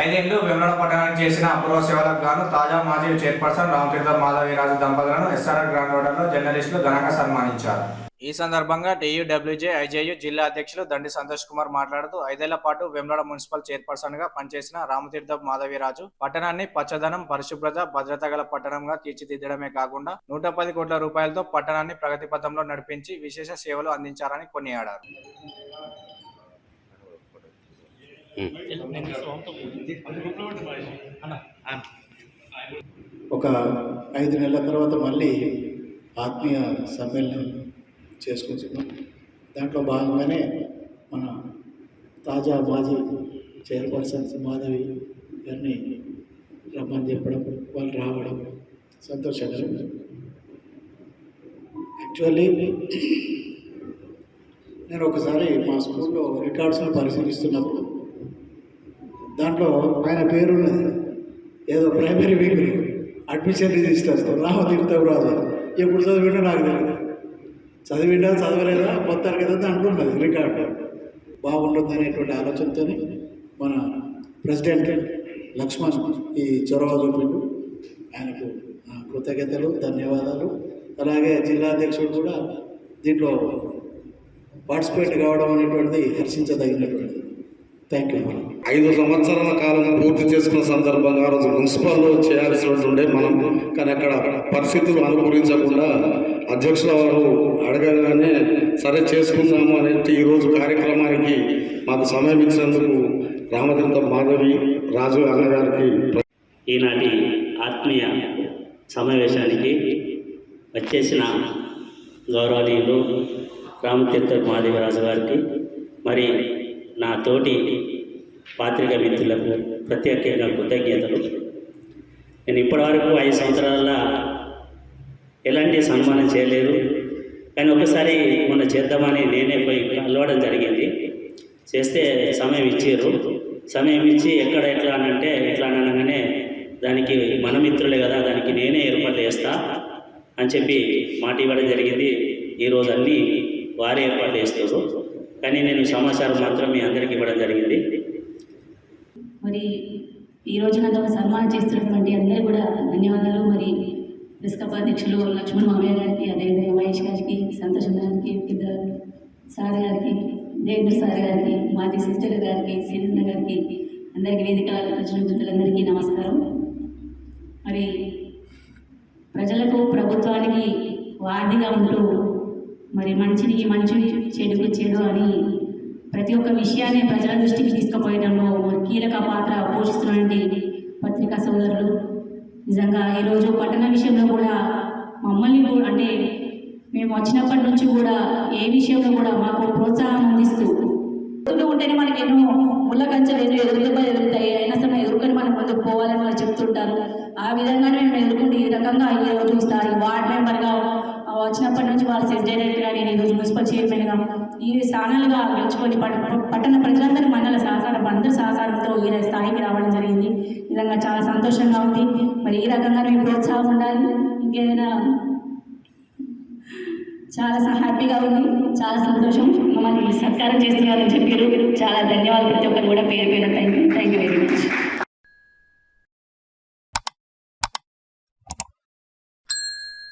ఐదేళ్లు వేములవాడ పట్టణానికి చేసిన అపూర్వ సేవలకు గాను తాజా మాజీ చైర్పర్సన్ రామతీర్థం మాధవీరాజు దంపతులను ఎస్ఆర్ఆర్ గ్రాండ్ హోటల్లో జర్నలిస్టులు ఘనంగా సన్మానించారు. ఈ సందర్భంగా టీయూడబ్ల్యూజే ఐజేయు జిల్లా అధ్యక్షులు దండి సంతోష్ కుమార్ మాట్లాడుతూ 5 ఏళ్ల పాటు వేములవాడ మున్సిపల్ చైర్పర్సన్ గా పనిచేసిన రామతీర్థం మాధవీరాజు పట్టణాన్ని పచ్చదనం, పరిశుభ్రత, భద్రత గల పట్టణంగా తీర్చిదిద్దడమే కాకుండా 110 కోట్ల రూపాయలతో పట్టణాన్ని ప్రగతి పథంలో నడిపించి విశేష సేవలు అందించారని కొనియాడారు. ఒక 5 నెలల తర్వాత మళ్ళీ ఆత్మీయ సమ్మేళనం చేసుకుంటున్నాం. దాంట్లో భాగంగానే మన తాజా మాజీ చైర్పర్సన్ మాధవి గారిని రమ్మని చెప్పడం, వాళ్ళు రావడం సంతోషకరం. యాక్చువల్లీ నేను ఒకసారి మా స్కూల్లో రికార్డ్స్ను పరిశీలిస్తున్నప్పుడు దాంట్లో ఆయన పేరున్నది, ఏదో primary wing admission registers Ramatirtham Raju. ఎప్పుడు చదివిండో నాకు తెలియదు, చదివిండా చదవలేదా మొత్తానికి కదా దాంట్లో ఉన్నది రికార్డు. బాగుంటుంది అనేటువంటి ఆలోచనతో మన ప్రెసిడెంట్ లక్ష్మణ్ ఈ చొరవ చూపిండు. ఆయనకు కృతజ్ఞతలు, ధన్యవాదాలు. అలాగే జిల్లా అధ్యక్షుడు కూడా దీంట్లో పార్టిసిపేట్ కావడం అనేటువంటిది హర్షించదగినటువంటిది. Thank you. 5 సంవత్సరాల కాలం పూర్తి చేసుకున్న సందర్భంగా రోజు మున్సిపల్లో చేయాల్సి ఉండే మనం, కానీ అక్కడ పరిస్థితులు అనుకూలించకుండా అధ్యక్షుల వారు అడగగానే సరే చేసుకుందాము అనేది ఈరోజు కార్యక్రమానికి మాకు సమయం ఇచ్చినందుకు రామతీర్థం మాధవి రాజు అన్నగారికి ఈనాటి ఆత్మీయ సమావేశానికి వచ్చేసిన గౌరవనీయులు రామతీర్థం మాధవరాజు గారికి, మరి నా తోటి పాత్రికా మిత్రులకు ప్రత్యేకంగా కృతజ్ఞతలు. నేను ఇప్పటివరకు 5 సంవత్సరాల ఎలాంటి సన్మానం చేయలేదు, కానీ ఒకసారి మొన్న చేద్దామని నేనే పోయి కలవడం జరిగింది. చేస్తే సమయం ఇచ్చారు. సమయం ఇచ్చి ఎక్కడ ఎట్లా అనంటే ఎట్లా అనగానే దానికి మన మిత్రులే కదా, దానికి నేనే ఏర్పాటు చేస్తా అని చెప్పి మాట ఇవ్వడం జరిగింది. ఈరోజు అన్నీ వారే ఏర్పాటు చేస్తారు, కానీ నేను సమాచారం మాత్రం మీ అందరికీ ఇవ్వడం జరిగింది. మరి ఈ రోజు నన్ను సన్మానం చేస్తున్నటువంటి అందరూ కూడా ధన్యవాదాలు. మరి ప్రెస్కప్ అధ్యక్షులు లక్ష్మణ్ మామయ్య గారికి, అదేవిధంగా మహేష్ గారికి, సంతోషం గారికి, పెద్ద సార్ గారికి, దేవేంద్ర సార్ గారికి, మాజీ సిస్టర్ గారికి, శ్రీకృష్ణ గారికి, అందరికీ వేదిక వచ్చిన మిత్రులందరికీ నమస్కారం. మరి ప్రజలకు, ప్రభుత్వానికి వాదిగా ఉంటూ మరి మంచిని చెడుకు చెడు అని ప్రతి ఒక్క విషయాన్ని ప్రజల దృష్టికి తీసుకుపోయడంలో కీలక పాత్ర పోషిస్తున్నటువంటి పత్రికా సోదరులు, నిజంగా ఈరోజు పట్టణ విషయంలో కూడా మమ్మల్ని అంటే మేము వచ్చినప్పటి నుంచి కూడా ఏ విషయంలో కూడా మాకు ప్రోత్సాహం అందిస్తూ ఉంటేనే మనకి ఎన్నో ముళ్ళ కంచెలు ఎన్నో ఎదురుతాయి, అయినా సరే ఎదుర్కొని మనం ముందుకు పోవాలని వాళ్ళు చెప్తుంటారు. ఆ విధంగానే మేము ఎదుర్కొంటే ఈ రకంగా ఈరోజు ఈ వార్డ్ మెంబర్గా వచ్చినప్పటి నుంచి వాళ్ళు సెట్ డైరెక్ట్గా నేను ఈరోజు మున్సిపల్ చైర్మన్గా ఈ స్థానాలుగా గెలుచుకొని పట్టణ ప్రజలందరూ మండల సహకారం అందరి సహకారంతో ఈ స్థాయికి రావడం జరిగింది. నిజంగా చాలా సంతోషంగా ఉంది. మరి ఈ రకంగా మేము ప్రోత్సాహం ఉండాలి. ఇంకేదైనా చాలా హ్యాపీగా ఉంది, చాలా సంతోషం. మమ్మల్ని సత్కారం చేస్తున్నారని చెప్పారు. చాలా ధన్యవాదాలు ప్రతి ఒక్కరు కూడా పేరు థ్యాంక్ యూ వెరీ మచ్.